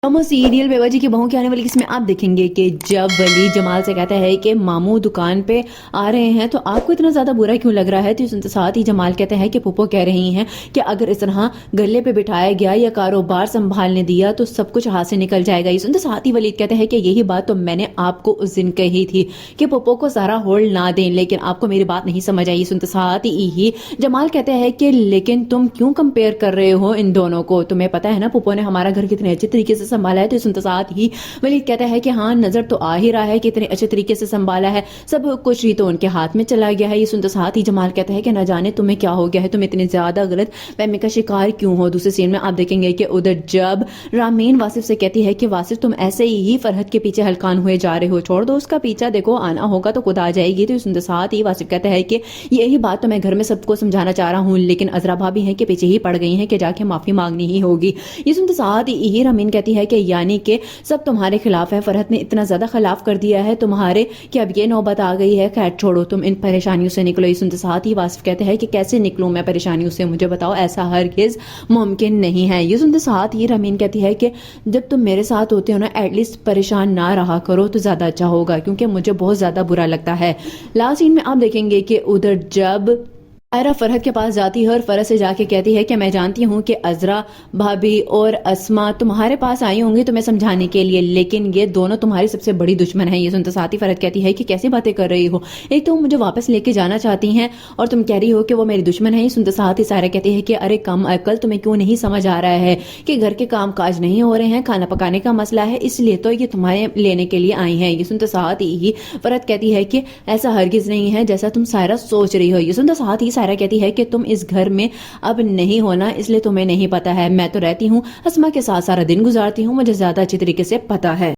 Promo serial बेवा जी की बहू के आने वाली किस्में आप देखेंगे कि जब वली जमाल से कहता है कि मामू दुकान पे आ रहे हैं तो आपको इतना ज्यादा बुरा क्यों लग रहा है, तो सुनते साथ ही जमाल कहते हैं कि पुप्पो कह रही हैं कि अगर इस तरह गले पे बिठाया गया या कारोबार संभालने दिया तो सब कुछ हाथ से निकल जाएगा। ये सुनते साथ ही वलीद कहते हैं कि यही बात तो मैंने आपको उस दिन कही थी कि पुप्पो को सारा होल्ड ना दें, लेकिन आपको मेरी बात नहीं समझ आई। सुनते साथ ही जमाल कहते हैं कि लेकिन तुम क्यों कंपेयर कर रहे हो इन दोनों को, तुम्हें पता है ना पुप्पो ने हमारा घर कितने अच्छे तरीके से संभाला है। तो सुनते साथ ही वलीद कहता है कि हाँ, नजर तो आ ही रहा है कि इतने अच्छे तरीके से संभाला है, सब कुछ ही तो उनके हाथ में चला गया है। ये सुनते साथ ही जमाल कहता है कि न जाने तुम्हें क्या हो गया है, तुम इतने ज्यादा गलत फहमी का शिकार क्यों हो। दूसरे सीन में आप देखेंगे कि उधर जब रामीन वासिफ से कहती है कि वासिफ तुम ऐसे ही फरहत के पीछे हलकान हुए जा रहे हो, छोड़ दो उसका पीछा, देखो आना होगा तो खुद आ जाएगी। तो सुनते साथ ही वासिफ कहता है कि यही बात तो मैं घर में सबको समझाना चाह रहा हूँ, लेकिन अजरा भाभी है कि पीछे ही पड़ गई है कि जाके माफी मांगनी ही होगी। ये सुनते साथ ही रामीन कहती है कि यानी कि सब तुम्हारे खिलाफ है, फरहत ने इतना ज्यादा खिलाफ कर दिया है तुम्हारे कि अब ये नौबत आ गई है, खैर छोड़ो तुम इन परेशानियों से निकलो। ये सुनते साथ ही वासिफ कहते हैं कि कैसे निकलूं मैं परेशानियों से, मुझे बताओ, ऐसा हरगिज मुमकिन नहीं है। ये सुनते साथ ही रामीन कहती है कि जब तुम मेरे साथ होते हो ना, एटलीस्ट परेशान ना रहा करो तो ज्यादा अच्छा होगा, क्योंकि मुझे बहुत ज्यादा बुरा लगता है। लास्ट सीन में आप देखेंगे कि उधर जब आयरा फरहत के पास जाती है और फरहत से जाके कहती है कि मैं जानती हूँ कि अजरा भाभी और अस्मा तुम्हारे पास आई होंगी तुम्हें समझाने के लिए, लेकिन ये दोनों तुम्हारी सबसे बड़ी दुश्मन है। ये सुनते साथ ही फरहत कहती है कि कैसी बातें कर रही हो, एक तो मुझे वापस लेके जाना चाहती हैं और तुम कह रही हो कि वो मेरी दुश्मन है। ये सुनते साथ ही सारा कहती है कि अरे कम अकल, तुम्हें क्यों नहीं समझ आ रहा है कि घर के काम काज नहीं हो रहे हैं, खाना पकाने का मसला है, इसलिए तो ये तुम्हारे लेने के लिए आई है। ये सुनते साथ ही फरहत कहती है कि ऐसा हरगिज नहीं है जैसा तुम सायरा सोच रही हो। ये सुनते साथ ही सायरा कहती है कि तुम इस घर में अब नहीं होना, इसलिए तुम्हें नहीं पता है, मैं तो रहती हूँ अस्मा के साथ, सारा दिन गुजारती हूँ, मुझे ज्यादा अच्छी तरीके से पता है।